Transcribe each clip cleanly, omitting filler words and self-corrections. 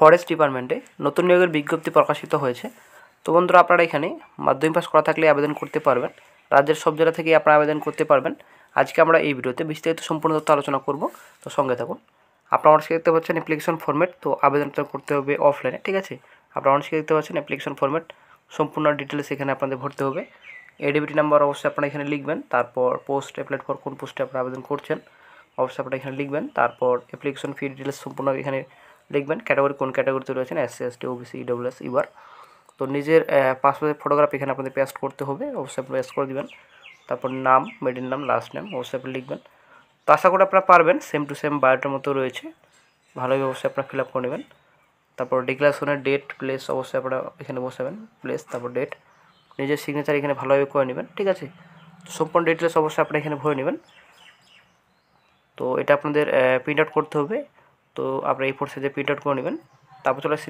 Forest ডিপার্টমেন্টে নতুন নিয়োগের বিজ্ঞপ্তি প্রকাশিত হয়েছে। তো বন্ধুরা, আপনারা এখানে মাধ্যমিক পাস করা থাকলে আবেদন করতে পারবেন। রাজ্যের সব জেলা থেকে আপনারা আবেদন করতে পারবেন। আজকে আমরা এই ভিডিওতে বিস্তারিত সম্পূর্ণ তথ্য আলোচনা করব, তো সঙ্গে থাকুন। আপনারা অনেকে দেখতে পাচ্ছেন অ্যাপ্লিকেশন ফরম্যাট, তো আবেদনটা করতে হবে অফলাইনে, ঠিক আছে। আপনারা অনেকে দেখতে পাচ্ছেন অ্যাপ্লিকেশন ফরম্যাট, সম্পূর্ণ ডিটেলস এখানে আপনাদের ভরতে হবে। এডিবিটি নাম্বার অবশ্যই আপনারা এখানে লিখবেন। তারপর পোস্ট অ্যাপ্লাইড ফর, কোন পোস্টে আপনারা আবেদন করছেন অবশ্যই আপনারা এখানে লিখবেন। তারপর অ্যাপ্লিকেশন ফি ডিটেলস সম্পূর্ণ এখানে লিখবেন। ক্যাটাগরি কোন ক্যাটাগরিতে রয়েছেন, SC, ST, OBC, EWS, UR. তো নিজের পাসপোর্টের ফটোগ্রাফ এখানে আপনাদের পেস্ট করতে হবে, অবশ্যই আপনি পেস্ট করে দেবেন। তারপর নাম, মিডিল নাম, লাস্ট নেম অবশ্যই আপনি লিখবেন। তো আশা করি আপনারা পারবেন। সেম টু সেম বায়োটার মতো রয়েছে, ভালোভাবে অবশ্যই আপনারা ফিল আপ করে নেবেন। তারপর ডিক্লারেশনের ডেট, প্লেস অবশ্যই আপনারা এখানে বসাবেন, প্লেস তারপর ডেট। নিজের সিগনেচার এখানে ভালোভাবে করে নেবেন, ঠিক আছে। সম্পূর্ণ ডিটেলস অবশ্যই আপনারা এখানে ভরে নেবেন। তো এটা আপনাদের প্রিন্ট আউট করতে হবে। তো আপনারা এই ফোর সাইজে প্রিন্ট আউট করে নেবেন। তারপর চলে আসছি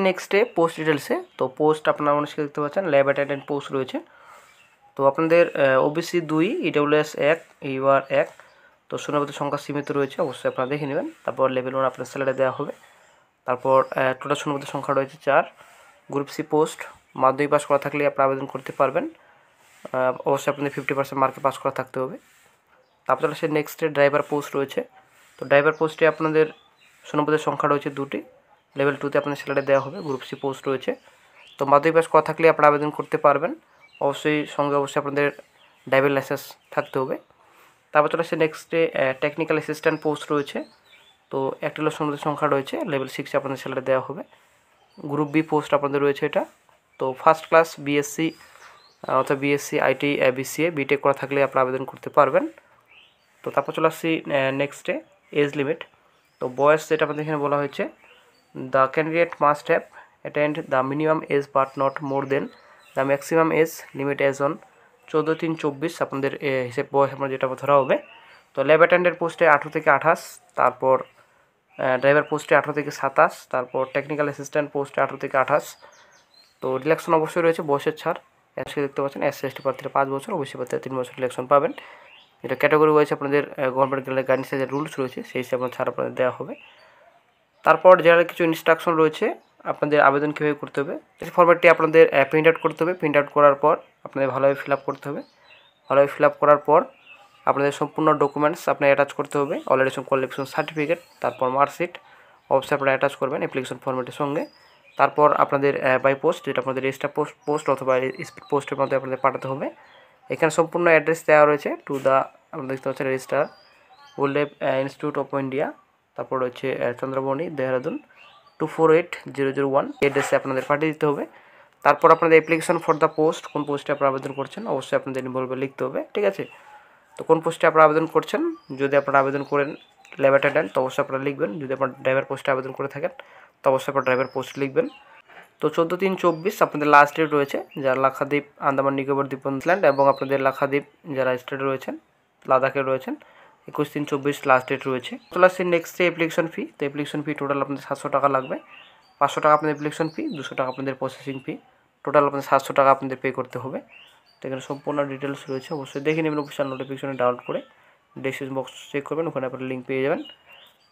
নেক্সটে পোস্ট ডিটেলসে। তো পোস্ট আপনারা অনেক দেখতে পাচ্ছেন ল্যাব অ্যাটেন্ডেন্ট পোস্ট রয়েছে। তো আপনাদের ওবিসি 2, ইডব্লিউএস 1, ইউআর 1। তো শূন্যপদের সংখ্যা সীমিত রয়েছে, অবশ্যই আপনারা দেখে নেবেন। তারপর লেভেল 1 আপনার স্যালারি দেওয়া হবে। তারপর টোটাল শূন্যপদের সংখ্যা রয়েছে 4। গ্রুপ সি পোস্ট, মাধ্যমিক পাস করা থাকলে আপনারা আবেদন করতে পারবেন। অবশ্যই আপনাদের 50% মার্কে পাস করা থাকতে হবে। তারপর চলে আসে নেক্সটে ড্রাইভার পোস্ট রয়েছে। তো ড্রাইভার পোস্টে আপনাদের শূন্যপদের সংখ্যা রয়েছে 2টি। লেভেল 2তে আপনাদের স্যালারি দেওয়া হবে। গ্রুপ সি পোস্ট রয়েছে। তো মাধ্যমিক পাস করা থাকলে আপনারা আবেদন করতে পারবেন। অবশ্যই সঙ্গে আপনাদের ড্রাইভিং লাইসেন্স থাকতে হবে। তারপর চলে আসছে নেক্সটে টেকনিক্যাল অ্যাসিস্ট্যান্ট পোস্ট রয়েছে। তো একটি শূন্যপদের সংখ্যা রয়েছে। লেভেল 6এ আপনাদের স্যালারি দেওয়া হবে। গ্রুপ বি পোস্ট আপনাদের রয়েছে এটা। তো ফার্স্ট ক্লাস বিএসসি অথবা বিএসসি, আইটি, বিসিএ, বিটেক করা থাকলে আপনারা আবেদন করতে পারবেন। তো তারপর চলে আসছি নেক্সটে এজ লিমিট। তো বয়স যেটা আপনাদের এখানে বলা হয়েছে, the candidate must have attend the minimum age but not more than the maximum age limit age on 14/3/24 আপনাদের হিসেব বয়স আপনার যেটা ধরা হবে। তো ল্যাব অ্যাটেন্ডেন্ট পোস্টে 18 থেকে 28, তারপর ড্রাইভার পোস্টে 18 থেকে 27, তারপর টেকনিক্যাল অ্যাসিস্ট্যান্ট পোস্টে 18 থেকে 28। তো রিল্যাকশন অবশ্যই রয়েছে, বয়সের ছাড়। এসে দেখতে পাচ্ছেন এসসি এসটি প্রার্থীরা 5 বছর, ওবিসি প্রার্থীরা 3 বছর রিল্যাকশন পাবেন। এটা ক্যাটাগরি ওয়াইজ আপনাদের গভর্নমেন্ট গাইডেন্সের যে রুলস রয়েছে সেই হিসেবে আপনার ছাড় আপনাদের দেওয়া হবে। তারপর যারা কিছু ইনস্ট্রাকশন রয়েছে আপনাদের আবেদন কীভাবে করতে হবে, এই ফরম্যাটটি আপনাদের প্রিন্ট আউট করতে হবে। প্রিন্ট আউট করার পর আপনাদের ভালোভাবে ফিল আপ করতে হবে। ভালোভাবে ফিল আপ করার পর আপনাদের সম্পূর্ণ ডকুমেন্টস আপনার অ্যাটাচ করতে হবে। অলরেডি কোয়ালিফিকেশন সার্টিফিকেট, তারপর মার্কশিট অবশ্যই আপনারা অ্যাটাচ করবেন অ্যাপ্লিকেশন ফরম্যাটের সঙ্গে। তারপর আপনাদের বাই পোস্ট, যেটা আপনাদের রেজিস্টার পোস্ট অথবা স্পিড পোস্টের মধ্যে আপনাদের পাঠাতে হবে। এখানে সম্পূর্ণ অ্যাড্রেস দেওয়া রয়েছে টু দ্য, আপনারা দেখতে পাচ্ছেন register old institute of India, তারপর রয়েছে চন্দ্রবনী, দেহরাদুন 248001 অ্যাড্রেসে আপনাদের পাঠিয়ে দিতে হবে। তারপর আপনাদের অ্যাপ্লিকেশন ফর দ্য পোস্ট, কোন পোস্টে আপনারা আবেদন করছেন অবশ্যই আপনাদের বলবে লিখতে হবে, ঠিক আছে। তো কোন পোস্টে আপনারা আবেদন করছেন, যদি আপনারা আবেদন করেন ল্যাব অ্যাটেন্ডেন্ট তো অবশ্যই আপনারা লিখবেন। যদি আপনার ড্রাইভার পোস্টে আবেদন করে থাকেন তো অবশ্যই আপনার ড্রাইভার পোস্ট লিখবেন। তো 14/3/24 আপনাদের লাস্ট ডেট রয়েছে, যারা লাক্ষাদ্বীপ, আন্দামান নিকোবর দ্বীপপুঞ্জল্যান্ড এবং আপনাদের লাক্ষাদ্বীপ যারা স্টেটে রয়েছেন, লাদাখে রয়েছেন, 21/3/24 লাস্ট ডেট রয়েছে। চলে আসছে নেক্সটে অ্যাপ্লিকেশন ফি। তো অ্যাপ্লিকেশন ফি টোটাল আপনাদের 700 টাকা লাগবে। 500 টাকা আপনাদের অ্যাপ্লিকেশন ফি, 200 টাকা আপনাদের প্রসেসিং ফি, টোটাল আপনাদের 700 টাকা আপনাদের পে করতে হবে। তো এখানে সম্পূর্ণ ডিটেলস রয়েছে, অবশ্যই দেখে নেবেন অফিসিয়াল নোটিফিকেশনে ডাউনলোড করে। ডেসক্রিপশন বক্স চেক করবেন, ওখানে আপনারা লিঙ্ক পেয়ে যাবেন।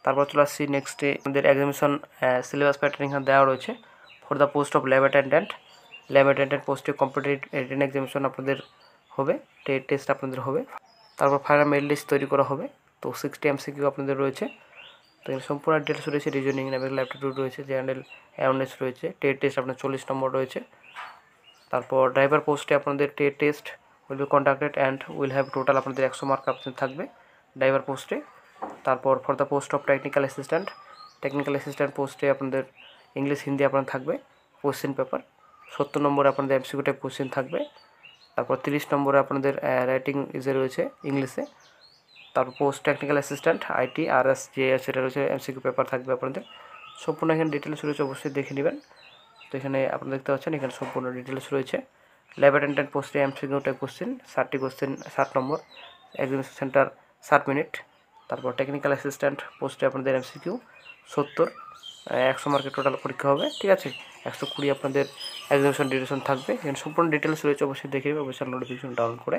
তারপর চলে আসছি নেক্সটে আমাদের এক্সামিনেশন সিলেবাস প্যাটার্ন এখানে দেওয়া রয়েছে for the post of lab attendant পোস্টে কম্পিটিটিভ রিটেন এক্সামিনেশন আপনাদের হবে, টেস্ট আপনাদের হবে। তারপর ফাইনাল মেরিট লিস্ট তৈরি করা হবে। তো 60 MCQ আপনাদের রয়েছে। তো এখানে সম্পূর্ণ ডিটেলস রয়েছে, রিজনিং, ন্যাভিগেশন, অ্যাপটিটিউড রয়েছে, জেনারেল অ্যাওয়ারনেস রয়েছে, টেস্ট আপনার 40 নম্বর রয়েছে। তারপর ড্রাইভার পোস্টে আপনাদের test will be conducted and will have total আপনাদের 100 মার্ক আপনাদের থাকবে ড্রাইভার পোস্টে। তারপর for the post of technical assistant পোস্টে আপনাদের ইংলিশ, হিন্দি আপনার থাকবে কোশ্চেন পেপার। 70 নম্বরে আপনাদের MCQ টাইপ কোশ্চেন থাকবে। তারপর 30 নম্বরে আপনাদের রাইটিং ইজে রয়েছে ইংলিশে। তারপর post technical assistant IT, RS, JS এটা রয়েছে MCQ পেপার থাকবে আপনাদের। সম্পূর্ণ এখানে ডিটেলস রয়েছে, অবশ্যই দেখে নেবেন। তো এখানে আপনারা দেখতে পাচ্ছেন এখানে সম্পূর্ণ ডিটেলস রয়েছে। ল্যাব অ্যাটেন্ডেন্ট পোস্টে MCQ টাইপ কোশ্চেন 60টি কোশ্চেন, 60 নম্বর, এক্সামিনেশন সেন্টার 60 মিনিট। তারপর টেকনিক্যাল অ্যাসিস্ট্যান্ট পোস্টে আপনাদের MCQ 70, 100 মার্কের টোটাল পরীক্ষা হবে, ঠিক আছে। 120 আপনাদের এক্সামিনেশন ডিউরেশন থাকবে। এখানে সম্পূর্ণ ডিটেলস রয়েছে, অবশ্যই দেখে নেবেন অবশ্যই নোটিফিকেশন ডাউনলোড করে।